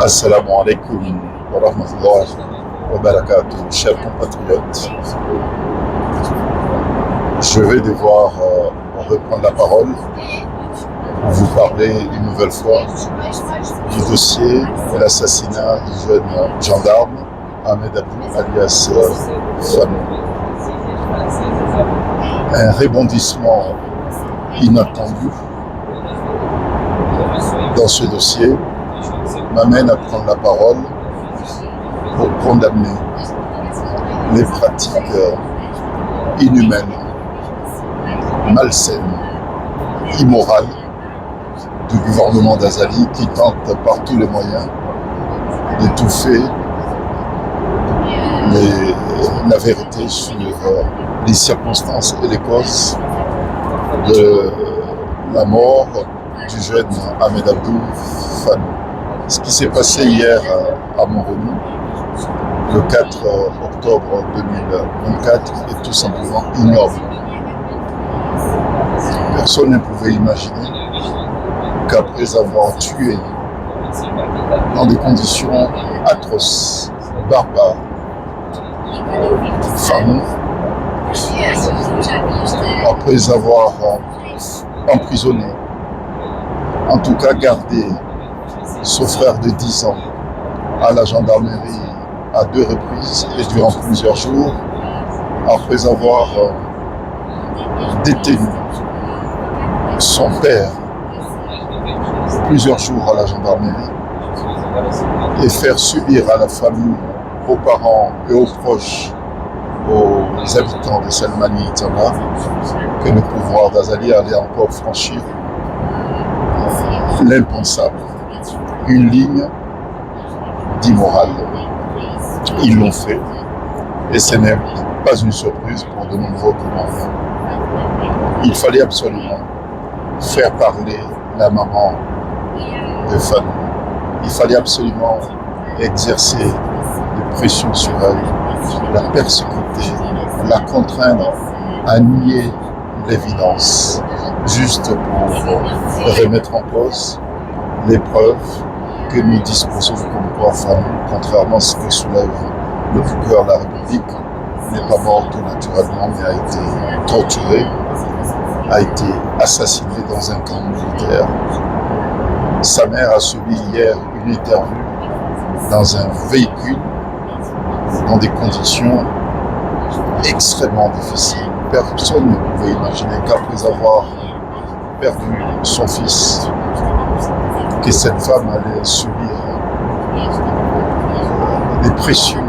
Assalamu alaikum wa rahmatullahi wa barakatuh. Chers compatriotes, je vais devoir reprendre la parole pour vous parler une nouvelle fois du dossier de l'assassinat du jeune gendarme Ahmed Abdou alias Fanou. Un rebondissement inattendu dans ce dossier m'amène à prendre la parole pour condamner les pratiques inhumaines, malsaines, immorales du gouvernement d'Azali qui tente par tous les moyens d'étouffer la vérité sur les circonstances et les causes de la mort du jeune Ahmed Abdou Fanou. Ce qui s'est passé hier à Moroni, le 4 octobre 2024, est tout simplement ignoble. Personne ne pouvait imaginer qu'après avoir tué dans des conditions atroces, barbares, Fanou, après avoir emprisonné, en tout cas gardé son frère de 10 ans à la gendarmerie à 2 reprises et durant plusieurs jours, après avoir détenu son père plusieurs jours à la gendarmerie et faire subir à la famille, aux parents et aux proches, aux habitants de Selmani Itana, que le pouvoir d'Azali allait encore franchir l'impensable, une ligne d'immorale. Ils l'ont fait et ce n'est pas une surprise pour de nombreux commandants. Il fallait absolument faire parler la maman de Fanou. Il fallait absolument exercer des pressions sur elle, la persécuter, la contraindre à nier l'évidence, juste pour remettre en cause les preuves que nous disposons comme quoi Fanou, contrairement à ce que soulève le procureur de la République, n'est pas mort tout naturellement, mais a été torturé, a été assassiné dans un camp militaire. Sa mère a subi hier une interview dans un véhicule, dans des conditions extrêmement difficiles. Personne ne pouvait imaginer qu'après avoir perdu son fils, que cette femme allait subir des pressions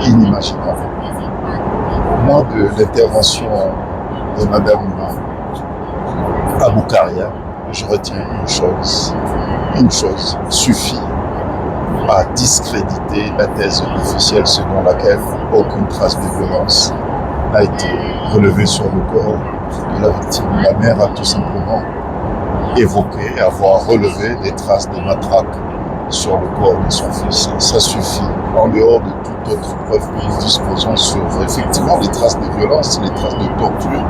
inimaginables. Moi, de l'intervention de Madame Aboukaria, je retiens une chose suffit à discréditer la thèse officielle selon laquelle aucune trace de violence n'a été relevée sur le corps de la victime. La mère a tout simplement évoqué avoir relevé des traces de matraque sur le corps de son fils. Ça suffit, en dehors de toute autre preuve que nous disposons sur effectivement les traces de violence, les traces de torture.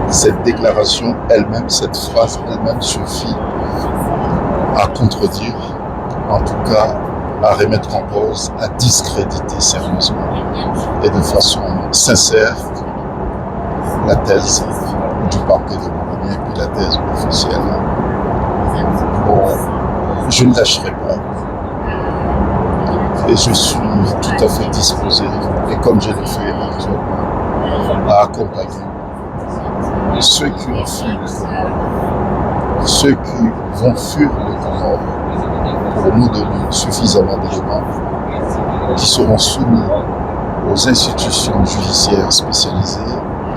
Cette déclaration elle-même, cette phrase elle-même suffit à contredire, en tout cas à remettre en cause, à discréditer sérieusement et de façon sincère la thèse du parquet de Moroni et puis la thèse officielle. Bon, je ne lâcherai pas et je suis tout à fait disposé, et comme je l'ai fait actuellement, à accompagner ceux qui ont fui le Comore, ceux qui vont fuir le Comore pour nous donner suffisamment d'éléments qui seront soumis aux institutions judiciaires spécialisées,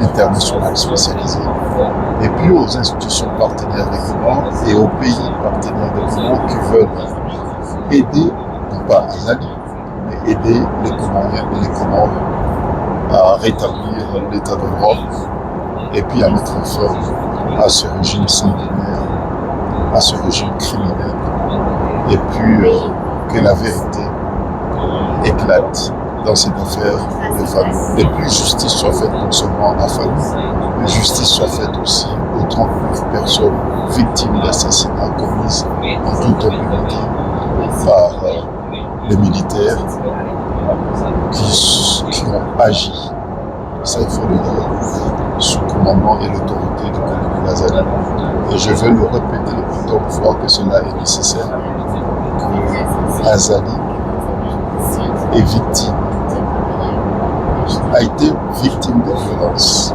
internationales spécialisées, et puis aux institutions partenaires des Comores et aux pays partenaires des Comores qui veulent aider, non pas Azali, mais aider les Comoriens et les Comores à rétablir l'état de droit et puis à mettre fin à ce régime sanguinaire, à ce régime criminel, et puis que la vérité éclate dans cette affaire de Fanou. Et puis justice soit faite non seulement à Fanou, mais justice soit faite aussi aux 39 personnes victimes d'assassinats commis en toute impunité par les militaires qui ont agi, ça il faut le dire, sous commandement et l'autorité du colonel Azali. Et je veux le répéter autant de fois que cela est nécessaire, que Azali est victime, a été victime de violence.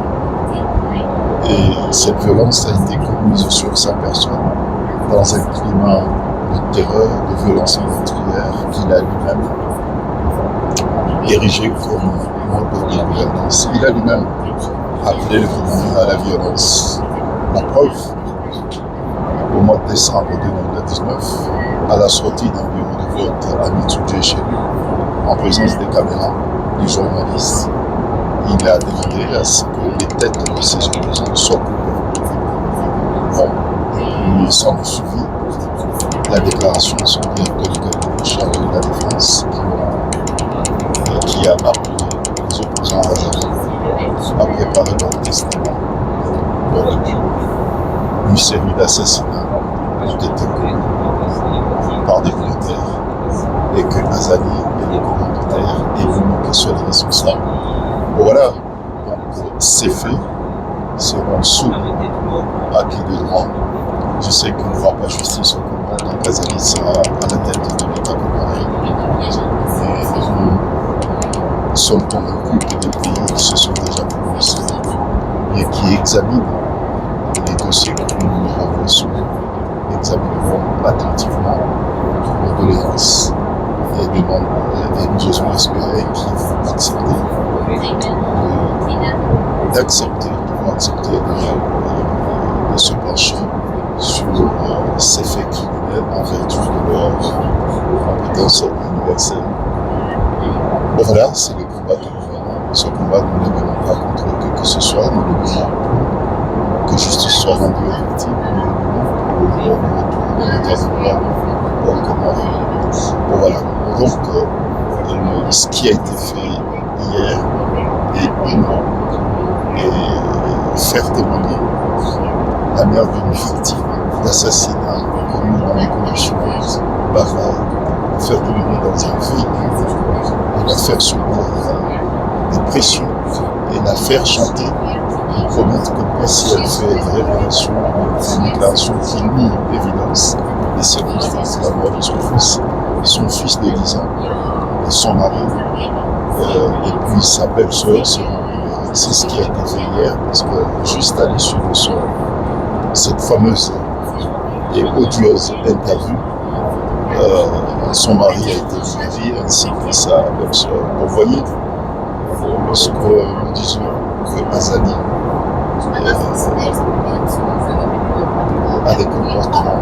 Et cette violence a été commise sur sa personne dans un climat de terreur, de violence meurtrière qu'il a lui-même érigé comme mode de gouvernance. Il a lui-même appelé le gouvernement à la violence. La preuve, au mois de décembre 2019, à la sortie d'un bureau de vote à Mitsuje chez lui, en présence des caméras, des journalistes, il a demandé à ce que les têtes de ses opposants soient coupées. Bon, il s'en suivi la déclaration de son directeur du cabinet chargé de la défense qui a appelé les opposants à préparer leur testament. Donc, une série d'assassinats ont été commis par des militaires et que Azali et le commanditaire est l'unique seul responsable. Bon, voilà, donc ces faits seront sous acquis de droit. Je sais qu'il n'y aura pas justice au Congo, donc Azali sera à la tête de l'État congolais. Nous sommes convaincus que des pays qui se sont déjà prononcés et qui examinent les dossiers que nous leur avons soumis, examineront attentivement nos doléances et nous osons espérer qu'ils vont accepter de se pencher sur ces faits criminels en vertu de leur compétence universelle. Bon, voilà, c'est le combat que nous menons. Ce combat, nous ne le menons pas contre qui que ce soit, nous le menons pour que justice soit rendue aux victimes, nous le menons pour le retour de l'état de droit au Comores. Bon, voilà. Donc, ce qui a été fait hier est inouï et faire témoigner la mère d'une victime d'assassinat commis dans les conditions barbares, faire témoigner dans un véhicule et la faire subir des pressions et la faire chanter et promettre que si elle fait des révélations, des déclarations qui nient l'évidence des circonstances de la mort de son fils de 10 ans, et son mari, et puis sa belle-sœur seront libérées. C'est ce qui a été fait hier, parce que juste à l'issue de cette fameuse et odieuse interview, son mari a été libéré ainsi que sa belle-sœur. Vous voyez, lorsque nous disons que Azali a des comportements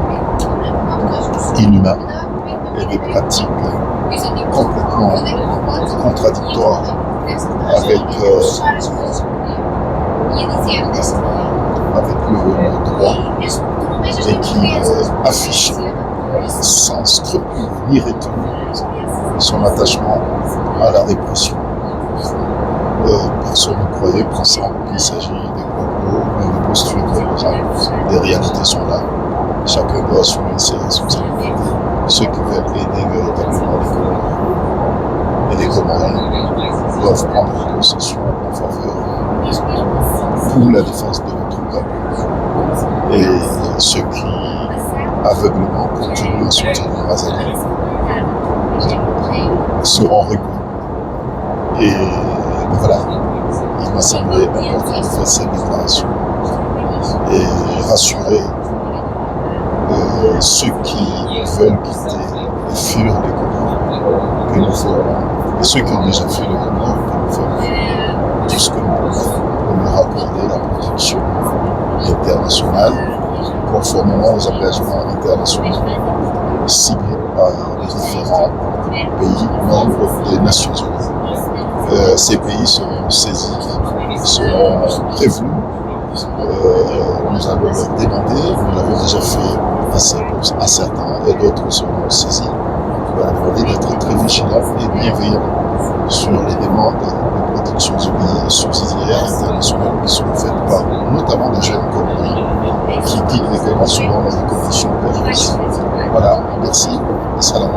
inhumains et des pratiques complètement contradictoires avec le droit et qui affiche sans scrupule ni retenue son attachement à la répression. Personne ne croyait, pensant qu'il s'agit des propos, de postures opposantes. Les réalités sont là. Chacun doit assumer ses responsabilités. Ceux qui veulent aider véritablement les Comoriens et les Comoriens doivent prendre possession en faveur pour la défense de notre peuple. Et ceux qui aveuglément continuent à soutenir Azali seront réglés. Et voilà, il m'a semblé important de faire cette déclaration et rassurer ceux qui veulent quitter et fuir les Comores que nous ferons, et ceux qui ont déjà fui les Comores que nous ferons tout ce que nous pouvons pour leur accorder la protection internationale conformément aux engagements internationaux signés par les différents pays membres des Nations Unies. Ces pays seront saisis, seront prévenus. Nous allons leur demander, nous l'avons déjà fait à certains et d'autres seront saisis. Nous allons demander d'être très vigilants et bienveillants sur les demandes de protection subsidiaire internationale qui sont faites par notamment des jeunes Comoriens qui quittent les Comores souvent dans des conditions périlleuses. Voilà, merci. Salam.